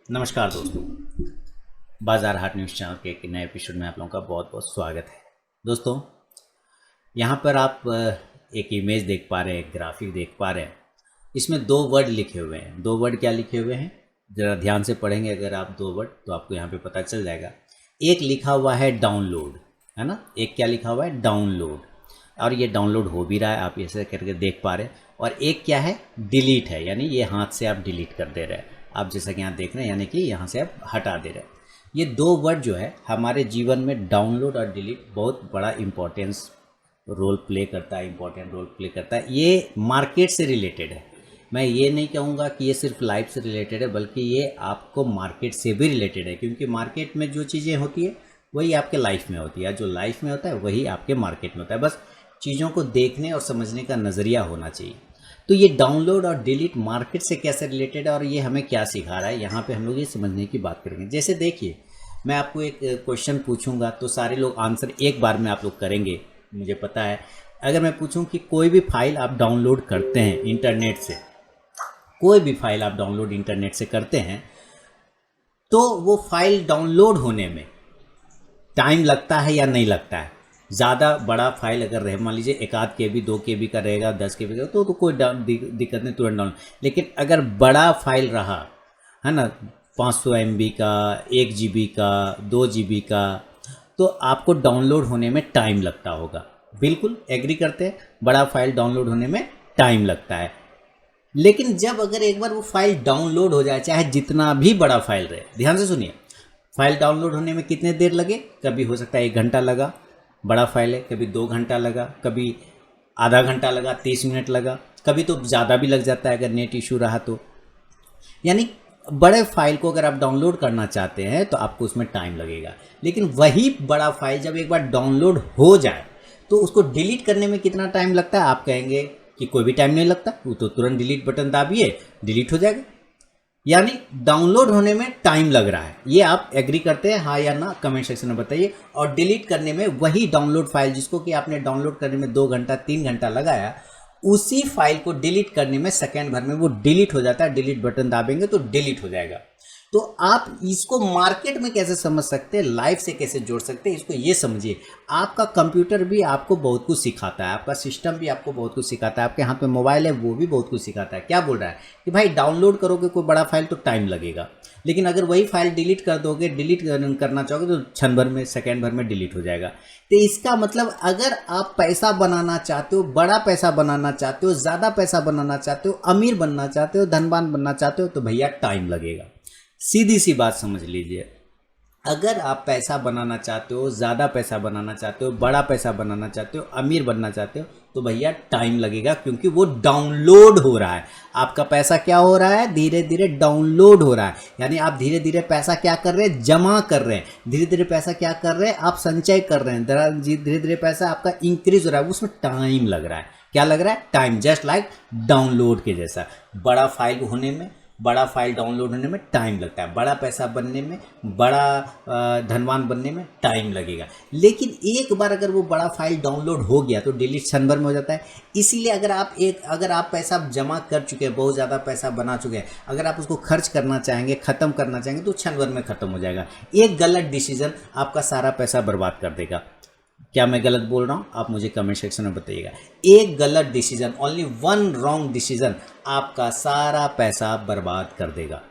नमस्कार दोस्तों, बाजार हाट न्यूज़ चैनल के एक नए एपिसोड में आप लोगों का बहुत बहुत स्वागत है। दोस्तों, यहाँ पर आप एक इमेज देख पा रहे हैं, एक ग्राफिक देख पा रहे हैं। इसमें दो वर्ड लिखे हुए हैं। दो वर्ड क्या लिखे हुए हैं, ज़रा ध्यान से पढ़ेंगे अगर आप दो वर्ड तो आपको यहाँ पे पता चल जाएगा। एक लिखा हुआ है डाउनलोड, है ना। एक क्या लिखा हुआ है, डाउनलोड, और ये डाउनलोड हो भी रहा है, आप ऐसे करके देख पा रहे हैं। और एक क्या है, डिलीट है, यानी ये हाथ से आप डिलीट कर दे रहे हैं। आप जैसा कि यहाँ देख रहे हैं, यानी कि यहाँ से आप हटा दे रहे हैं। ये दो वर्ड जो है हमारे जीवन में, डाउनलोड और डिलीट, बहुत बड़ा इंपॉर्टेंस रोल प्ले करता है, इंपॉर्टेंट रोल प्ले करता है। ये मार्केट से रिलेटेड है। मैं ये नहीं कहूँगा कि ये सिर्फ लाइफ से रिलेटेड है, बल्कि ये आपको मार्केट से भी रिलेटेड है, क्योंकि मार्केट में जो चीज़ें होती है वही आपके लाइफ में होती है, जो लाइफ में होता है वही आपके मार्केट में होता है। बस चीज़ों को देखने और समझने का नज़रिया होना चाहिए। तो ये डाउनलोड और डिलीट मार्केट से कैसे रिलेटेड है और ये हमें क्या सिखा रहा है, यहाँ पे हम लोग ये समझने की बात करेंगे। जैसे देखिए, मैं आपको एक क्वेश्चन पूछूंगा तो सारे लोग आंसर एक बार में आप लोग करेंगे, मुझे पता है। अगर मैं पूछूं कि कोई भी फाइल आप डाउनलोड करते हैं इंटरनेट से, कोई भी फाइल आप डाउनलोड इंटरनेट से करते हैं, तो वो फाइल डाउनलोड होने में टाइम लगता है या नहीं लगता है। ज़्यादा बड़ा फाइल अगर रहे, मान लीजिए 1 आध KB 2 KB का रहेगा, 10 KB का, तो कोई दिक्कत नहीं, तुरंत डाउनलोड। लेकिन अगर बड़ा फाइल रहा है ना, 500 MB का, 1 GB का, 2 GB का, तो आपको डाउनलोड होने में टाइम लगता होगा। बिल्कुल एग्री करते हैं, बड़ा फाइल डाउनलोड होने में टाइम लगता है। लेकिन जब अगर एक बार वो फाइल डाउनलोड हो जाए, चाहे जितना भी बड़ा फाइल रहे, ध्यान से सुनिए, फाइल डाउनलोड होने में कितने देर लगे, कभी हो सकता है 1 घंटा लगा, बड़ा फाइल है, कभी 2 घंटा लगा, कभी आधा घंटा लगा, 30 मिनट लगा, कभी तो ज़्यादा भी लग जाता है अगर नेट इशू रहा तो। यानी बड़े फाइल को अगर आप डाउनलोड करना चाहते हैं तो आपको उसमें टाइम लगेगा। लेकिन वही बड़ा फाइल जब एक बार डाउनलोड हो जाए तो उसको डिलीट करने में कितना टाइम लगता है, आप कहेंगे कि कोई भी टाइम नहीं लगता, वो तो तुरंत डिलीट बटन दाबिए, डिलीट हो जाएगा। यानी डाउनलोड होने में टाइम लग रहा है। ये आप एग्री करते हैं, हाँ या ना, कमेंट सेक्शन में बताइए। और डिलीट करने में, वही डाउनलोड फाइल जिसको कि आपने डाउनलोड करने में 2 घंटा 3 घंटा लगाया, उसी फाइल को डिलीट करने में सेकंड भर में वो डिलीट हो जाता है। डिलीट बटन दाबेंगे तो डिलीट हो जाएगा। तो आप इसको मार्केट में कैसे समझ सकते हैं, लाइफ से कैसे जोड़ सकते हैं, इसको ये समझिए। आपका कंप्यूटर भी आपको बहुत कुछ सिखाता है, आपका सिस्टम भी आपको बहुत कुछ सिखाता है, आपके हाथ में मोबाइल है वो भी बहुत कुछ सिखाता है। क्या बोल रहा है कि भाई डाउनलोड करोगे कोई बड़ा फाइल तो टाइम लगेगा, लेकिन अगर वही फाइल डिलीट कर दोगे, डिलीट करना चाहोगे तो क्षण भर में, सेकेंड भर में डिलीट हो जाएगा। तो इसका मतलब, अगर आप पैसा बनाना चाहते हो, बड़ा पैसा बनाना चाहते हो, ज़्यादा पैसा बनाना चाहते हो, अमीर बनना चाहते हो, धनवान बनना चाहते हो, तो भैया टाइम लगेगा। सीधी सी बात समझ लीजिए। अगर आप पैसा बनाना चाहते हो, ज़्यादा पैसा बनाना चाहते हो, बड़ा पैसा बनाना चाहते हो, अमीर बनना चाहते हो, तो भैया टाइम लगेगा, क्योंकि वो डाउनलोड हो रहा है। आपका पैसा क्या हो रहा है, धीरे धीरे डाउनलोड हो रहा है। यानी आप धीरे धीरे पैसा क्या कर रहे हैं, जमा कर रहे हैं। धीरे धीरे पैसा क्या कर रहे हैं, आप संचय कर रहे हैं। धीरे धीरे पैसा आपका इंक्रीज हो रहा है, उसमें टाइम लग रहा है। क्या लग रहा है, टाइम, जस्ट लाइक डाउनलोड के जैसा। बड़ा फाइल होने में, बड़ा फाइल डाउनलोड होने में टाइम लगता है, बड़ा पैसा बनने में, बड़ा धनवान बनने में टाइम लगेगा। लेकिन एक बार अगर वो बड़ा फाइल डाउनलोड हो गया तो डिलीट क्षण भर में हो जाता है। इसीलिए अगर आप पैसा जमा कर चुके हैं, बहुत ज़्यादा पैसा बना चुके हैं, अगर आप उसको खर्च करना चाहेंगे, ख़त्म करना चाहेंगे, तो क्षण भर में ख़त्म हो जाएगा। एक गलत डिसीजन आपका सारा पैसा बर्बाद कर देगा। क्या मैं गलत बोल रहा हूँ, आप मुझे कमेंट सेक्शन में बताइएगा। एक गलत decision, only one wrong decision आपका सारा पैसा बर्बाद कर देगा,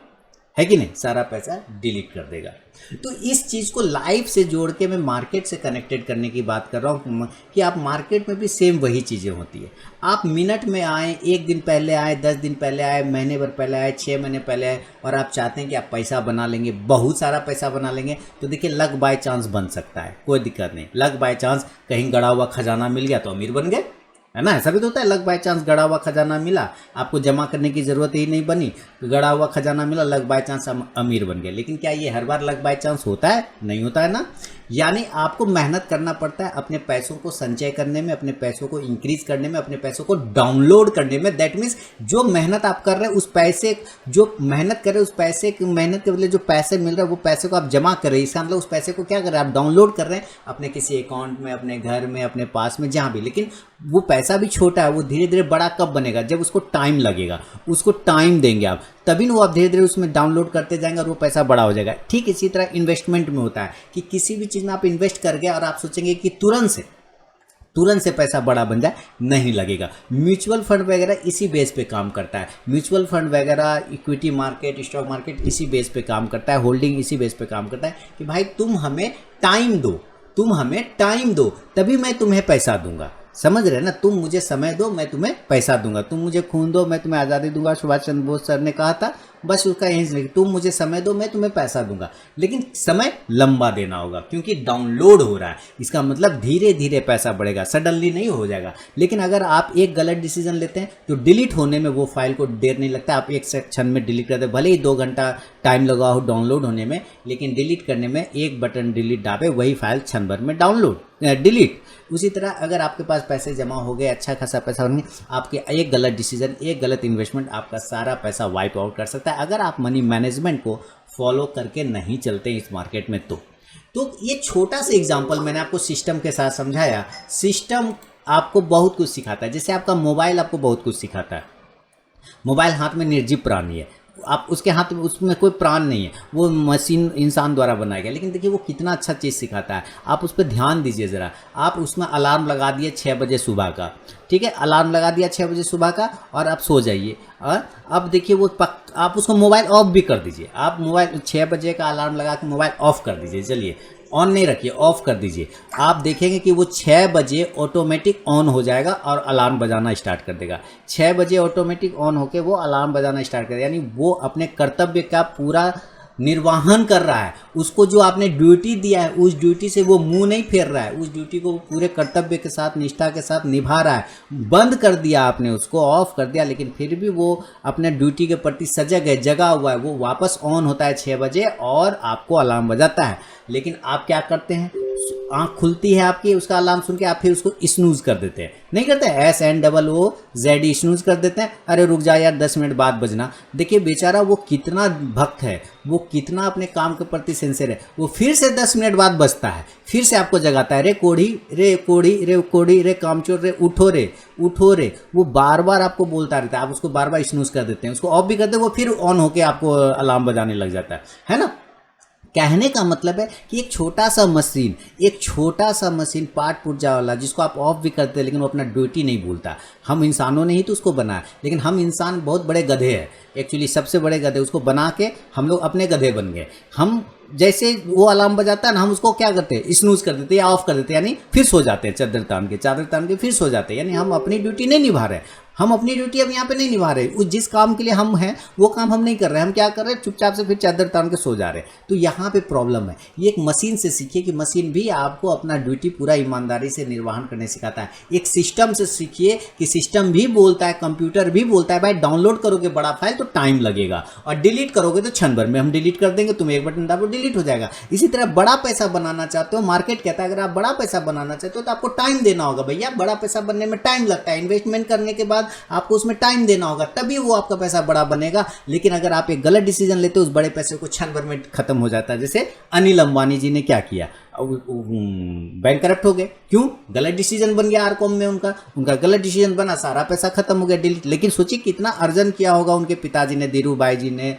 है कि नहीं, सारा पैसा डिलीट कर देगा। तो इस चीज़ को लाइफ से जोड़ के मैं मार्केट से कनेक्टेड करने की बात कर रहा हूँ कि आप मार्केट में भी सेम वही चीज़ें होती है। आप मिनट में आए, 1 दिन पहले आए, 10 दिन पहले आए, महीने भर पहले आए, 6 महीने पहले आए, और आप चाहते हैं कि आप पैसा बना लेंगे, बहुत सारा पैसा बना लेंगे, तो देखिए लक बाय चांस बन सकता है, कोई दिक्कत नहीं। लक बाय चांस कहीं गड़ा हुआ खजाना मिल गया तो अमीर बन गए, है ना। ऐसा भी तो होता है, लक बाय चांस गड़ा हुआ खजाना मिला, आपको जमा करने की ज़रूरत ही नहीं बनी, गड़ा हुआ खजाना मिला, लक बाय चांस अमीर बन गए। लेकिन क्या ये हर बार लक बाय चांस होता है, नहीं होता है ना। यानी आपको मेहनत करना पड़ता है अपने पैसों को संचय करने में, अपने पैसों को इंक्रीज करने में, अपने पैसों को डाउनलोड करने में। दैट मीन्स जो मेहनत आप कर रहे हैं, उस पैसे, जो मेहनत कर रहे हैं, उस पैसे की मेहनत के बदले जो पैसे मिल रहा है, वो पैसे को आप जमा कर रहे हैं। इसका मतलब उस पैसे को क्या कर रहे हैं, आप डाउनलोड कर रहे हैं अपने किसी अकाउंट में, अपने घर में, अपने पास में, जहाँ भी। लेकिन वो पैसा भी छोटा है, वो धीरे धीरे बड़ा कब बनेगा, जब उसको टाइम लगेगा, उसको टाइम देंगे आप, तभी ना वो आप धीरे धीरे उसमें डाउनलोड करते जाएंगे और वो पैसा बड़ा हो जाएगा। ठीक इसी तरह इन्वेस्टमेंट में होता है कि किसी भी चीज़ में आप इन्वेस्ट कर गए और आप सोचेंगे कि तुरंत से पैसा बड़ा बन जाए, नहीं लगेगा। म्यूचुअल फंड वगैरह इसी बेस पे काम करता है, म्यूचुअल फंड वगैरह, इक्विटी मार्केट, स्टॉक मार्केट इसी बेस पे काम करता है, होल्डिंग इसी बेस पे काम करता है कि भाई तुम हमें टाइम दो, तभी मैं तुम्हें पैसा दूंगा। समझ रहे ना, तुम मुझे समय दो, मैं तुम्हें पैसा दूंगा, तुम मुझे खून दो, मैं तुम्हें आज़ादी दूंगा। सुभाष चंद्र बोस सर ने कहा था, बस उसका यही नहीं, तुम मुझे समय दो, मैं तुम्हें पैसा दूंगा, लेकिन समय लंबा देना होगा क्योंकि डाउनलोड हो रहा है। इसका मतलब धीरे धीरे पैसा बढ़ेगा, सडनली नहीं हो जाएगा। लेकिन अगर आप एक गलत डिसीजन लेते हैं तो डिलीट होने में वो फाइल को देर नहीं लगता, आप एक क्षण में डिलीट करते हैं, भले ही 2 घंटा टाइम लगा हो डाउनलोड होने में, लेकिन डिलीट करने में एक बटन डिलीट दाबे, वही फाइल क्षण भर में डिलीट। उसी तरह अगर आपके पास पैसे जमा हो गए, अच्छा खासा पैसा होंगे, आपके एक गलत डिसीजन, एक गलत इन्वेस्टमेंट आपका सारा पैसा वाइप आउट कर सकता है, अगर आप मनी मैनेजमेंट को फॉलो करके नहीं चलते इस मार्केट में। तो ये छोटा सा एग्जांपल मैंने आपको सिस्टम के साथ समझाया। सिस्टम आपको बहुत कुछ सिखाता है, जैसे आपका मोबाइल आपको बहुत कुछ सिखाता है। मोबाइल हाथ में निर्जीव प्राणी है, आप उसके हाथ में, उसमें कोई प्राण नहीं है, वो मशीन इंसान द्वारा बनाया गया, लेकिन देखिए वो कितना अच्छा चीज़ सिखाता है। आप उस पर ध्यान दीजिए ज़रा। आप उसमें अलार्म लगा दिए 6 बजे सुबह का, ठीक है, अलार्म लगा दिया 6 बजे सुबह का और आप सो जाइए। और अब देखिए वो आप उसको मोबाइल ऑफ भी कर दीजिए। आप मोबाइल 6 बजे का अलार्म लगा के मोबाइल ऑफ कर दीजिए, चलिए ऑन नहीं रखिए, ऑफ कर दीजिए। आप देखेंगे कि वो 6 बजे ऑटोमेटिक ऑन हो जाएगा और अलार्म बजाना स्टार्ट कर देगा। 6 बजे ऑटोमेटिक ऑन होके वो अलार्म बजाना स्टार्ट कर देगा, यानी वो अपने कर्तव्य का पूरा निर्वहन कर रहा है। उसको जो आपने ड्यूटी दिया है उस ड्यूटी से वो मुंह नहीं फेर रहा है, उस ड्यूटी को पूरे कर्तव्य के साथ, निष्ठा के साथ निभा रहा है। बंद कर दिया आपने, उसको ऑफ कर दिया, लेकिन फिर भी वो अपने ड्यूटी के प्रति सजग है, जगा हुआ है। वो वापस ऑन होता है 6 बजे और आपको अलार्म बजाता है। लेकिन आप क्या करते हैं, आँख खुलती है आपकी, उसका अलार्म सुन के आप फिर उसको स्नूज कर देते हैं, नहीं करते, SNOOZ स्नूज कर देते हैं। अरे रुक जा यार, 10 मिनट बाद बजना। देखिए बेचारा वो कितना भक्त है, वो कितना अपने काम के प्रति सिंसियर है, वो फिर से 10 मिनट बाद बजता है, फिर से आपको जगाता है, रे कोढ़ी रे कोढ़ी रे कोढ़ी रे कामचोर रे उठो रे। वो बार बार आपको बोलता रहता है, आप उसको बार बार स्नूज कर देते हैं, उसको ऑफ भी करते हैं, वो फिर ऑन होके आपको अलार्म बजाने लग जाता है ना। कहने का मतलब है कि एक छोटा सा मशीन पार्ट पुर्जा वाला, जिसको आप ऑफ भी करते हैं लेकिन वो अपना ड्यूटी नहीं भूलता। हम इंसानों ने ही तो उसको बनाया, लेकिन हम इंसान बहुत बड़े गधे हैं, एक्चुअली सबसे बड़े गधे। उसको बना के हम लोग अपने गधे बन गए। हम जैसे वो अलार्म बजाता है ना, हम उसको क्या करते हैं, स्नूज कर देते हैं या ऑफ कर देते हैं, यानी फिर सो जाते हैं, चादर तान के फिर सो जाते हैं, यानी हम अपनी ड्यूटी नहीं निभा रहे। हम अपनी ड्यूटी अब यहाँ पे नहीं निभा रहे, उस जिस काम के लिए हम हैं वो काम हम नहीं कर रहे। हम क्या कर रहे हैं, चुपचाप से फिर चादर तान के सो जा रहे हैं। तो यहाँ पे प्रॉब्लम है। ये एक मशीन से सीखिए कि मशीन भी आपको अपना ड्यूटी पूरा ईमानदारी से निर्वहन करने सिखाता है। एक सिस्टम से सीखिए कि सिस्टम भी बोलता है, कंप्यूटर भी बोलता है, भाई डाउनलोड करोगे बड़ा फाइल तो टाइम लगेगा, और डिलीट करोगे तो क्षण भर में हम डिलीट कर देंगे, तुम एक बटन दबाओ डिलीट हो जाएगा। इसी तरह बड़ा पैसा बनाना चाहते हो, मार्केट कहता है अगर आप बड़ा पैसा बनाना चाहते हो तो आपको टाइम देना होगा। भैया बड़ा पैसा बनने में टाइम लगता है, इन्वेस्टमेंट करने के बाद आपको उसमें टाइम देना होगा, तभी वो आपका पैसा बड़ा बनेगा। लेकिन अगर आप एक गलत डिसीजन लेते हो, उस बड़े पैसे को क्षण भर में खत्म हो जाता है। जैसे अनिल अंबानी जी ने क्या किया, बैंक करप्ट हो गए, क्यों, गलत डिसीजन बन गया आरकॉम में, उनका गलत डिसीजन बना, सारा पैसा खत्म हो गया, डिलीट। लेकिन सोचिए कितना अर्जन किया होगा उनके पिताजी ने, धीरू भाई जी ने,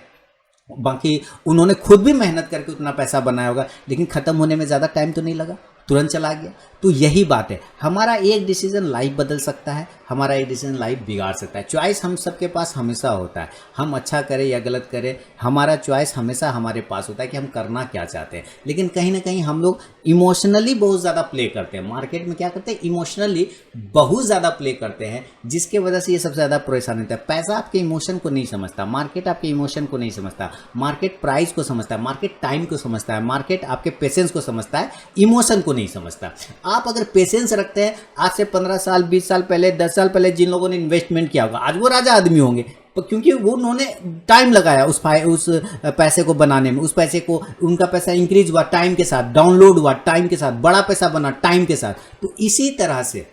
बाकी उन्होंने खुद भी मेहनत करके उतना पैसा बनाया होगा, लेकिन खत्म होने में ज़्यादा टाइम तो नहीं लगा, तुरंत चला गया। तो यही बात है, हमारा एक डिसीजन लाइफ बदल सकता है, हमारा एक डिसीजन लाइफ बिगाड़ सकता है। चॉइस हम सबके पास हमेशा होता है, हम अच्छा करें या गलत करें, हमारा चॉइस हमेशा हमारे पास होता है कि हम करना क्या चाहते हैं। लेकिन कहीं ना कहीं हम लोग इमोशनली बहुत ज़्यादा प्ले करते हैं। मार्केट में क्या करते हैं, इमोशनली बहुत ज़्यादा प्ले करते हैं, जिसके वजह से ये सबसे ज़्यादा परेशानी होता है। पैसा आपके इमोशन को नहीं समझता, मार्केट आपके इमोशन को नहीं समझता, मार्केट प्राइस को समझता है, मार्केट टाइम को समझता है, मार्केट आपके पेशेंस को समझता है, इमोशन को नहीं समझता। आप अगर पेशेंस रखते हैं, आज से 15 साल 20 साल पहले 10 साल पहले जिन लोगों ने इन्वेस्टमेंट किया होगा, आज वो राजा आदमी होंगे, क्योंकि वो उन्होंने टाइम लगाया उस पैसे को बनाने में, उस पैसे को, उनका पैसा इंक्रीज हुआ टाइम के साथ, डाउनलोड हुआ टाइम के साथ, बड़ा पैसा बना टाइम के साथ। तो इसी तरह से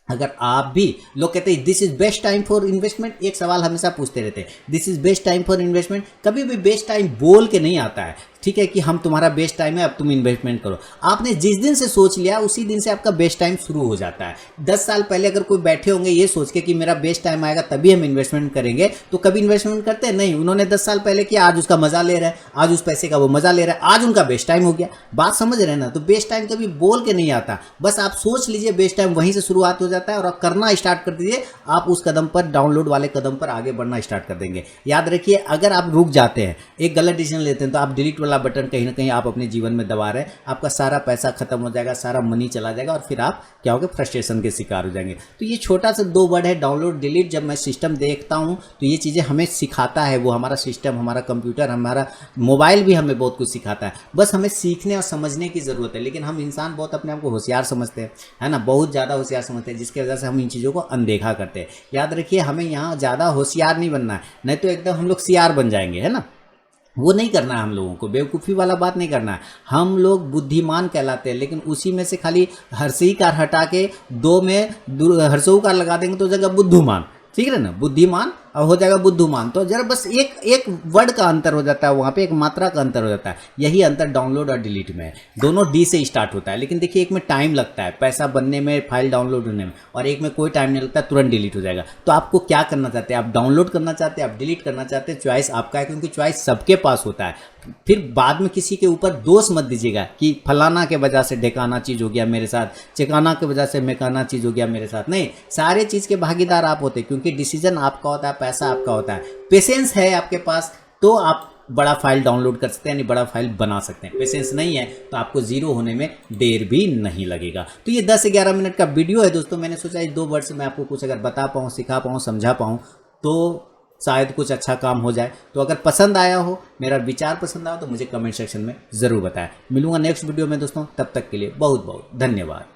अगर आप भी, लोग कहते हैं this is best time for investment, एक सवाल हमेशा पूछते रहते हैं, this is best time for investment. कभी भी बेस्ट टाइम बोल के नहीं आता है, ठीक है, कि हम तुम्हारा बेस्ट टाइम है, अब तुम इन्वेस्टमेंट करो। आपने जिस दिन से सोच लिया उसी दिन से आपका बेस्ट टाइम शुरू हो जाता है। 10 साल पहले अगर कोई बैठे होंगे ये सोच के कि मेरा बेस्ट टाइम आएगा तभी हम इन्वेस्टमेंट करेंगे, तो कभी इन्वेस्टमेंट करते हैं नहीं। उन्होंने 10 साल पहले किया, आज उसका मजा ले रहा है, आज उस पैसे का वो मजा ले रहा है, आज उनका बेस्ट टाइम हो गया। बात समझ रहे हैं ना? तो बेस्ट टाइम कभी बोल के नहीं आता, बस आप सोच लीजिए बेस्ट टाइम, वहीं से शुरुआत हो जाता है और आप करना स्टार्ट कर दीजिए। आप उस कदम पर, डाउनलोड वाले कदम पर आगे बढ़ना स्टार्ट कर देंगे। याद रखिए, अगर आप रुक जाते हैं, एक गलत डिसीजन लेते हैं, तो आप डिलीट वाला बटन कहीं ना कहीं आप अपने जीवन में दबा रहे हैं। आपका सारा पैसा खत्म हो जाएगा, सारा मनी चला जाएगा और फिर आप क्या होगा, फ्रस्ट्रेशन के शिकार हो जाएंगे। तो ये छोटा सा 2 वर्ड है, डाउनलोड डिलीट। जब मैं सिस्टम देखता हूँ तो ये चीज़ें हमें सिखाता है, वो हमारा सिस्टम, हमारा कंप्यूटर, हमारा मोबाइल भी हमें बहुत कुछ सिखाता है। बस हमें सीखने और समझने की ज़रूरत है। लेकिन हम इंसान बहुत अपने आप को होशियार समझते हैं, है ना, बहुत ज़्यादा होशियार समझते हैं, जिसकी वजह से हम इन चीज़ों को अनदेखा करते हैं। याद रखिए, हमें यहाँ ज़्यादा होशियार नहीं बनना है, नहीं तो एकदम हम लोग सियार बन जाएंगे, है ना। वो नहीं करना है हम लोगों को, बेवकूफ़ी वाला बात नहीं करना है। हम लोग बुद्धिमान कहलाते हैं, लेकिन उसी में से खाली हर्षई कार हटा के 2 में हर्षऊ कार लगा देंगे तो जगह बुद्धुमान, ठीक है ना, बुद्धिमान और हो जाएगा बुद्धुमान। तो जरा बस एक वर्ड का अंतर हो जाता है, वहाँ पे एक मात्रा का अंतर हो जाता है। यही अंतर डाउनलोड और डिलीट में है। दोनों डी से स्टार्ट होता है, लेकिन देखिए एक में टाइम लगता है पैसा बनने में, फाइल डाउनलोड होने में, और एक में कोई टाइम नहीं लगता, तुरंत डिलीट हो जाएगा। तो आपको क्या करना चाहते हैं? आप डाउनलोड करना चाहते हैं, आप डिलीट करना चाहते हैं, चॉइस आपका है, क्योंकि चॉइस सबके पास होता है। फिर बाद में किसी के ऊपर दोष मत दीजिएगा कि फलाना के वजह से ढेकाना चीज़ हो गया मेरे साथ, चिकाना के वजह से मेकाना चीज़ हो गया मेरे साथ। नहीं, सारे चीज़ के भागीदार आप होते हैं, क्योंकि डिसीजन आपका होता है, पैसा आपका होता है। पेशेंस है आपके पास तो आप बड़ा फाइल डाउनलोड कर सकते हैं, यानी बड़ा फाइल बना सकते हैं। पेशेंस नहीं है तो आपको जीरो होने में देर भी नहीं लगेगा। तो ये 10 से 11 मिनट का वीडियो है दोस्तों। मैंने सोचा इस 2 वर्ड से मैं आपको कुछ अगर बता पाऊँ, सिखा पाऊँ, समझा पाऊँ तो शायद कुछ अच्छा काम हो जाए। तो अगर पसंद आया हो, मेरा विचार पसंद आया तो मुझे कमेंट सेक्शन में ज़रूर बताएं। मिलूंगा नेक्स्ट वीडियो में दोस्तों, तब तक के लिए बहुत बहुत धन्यवाद।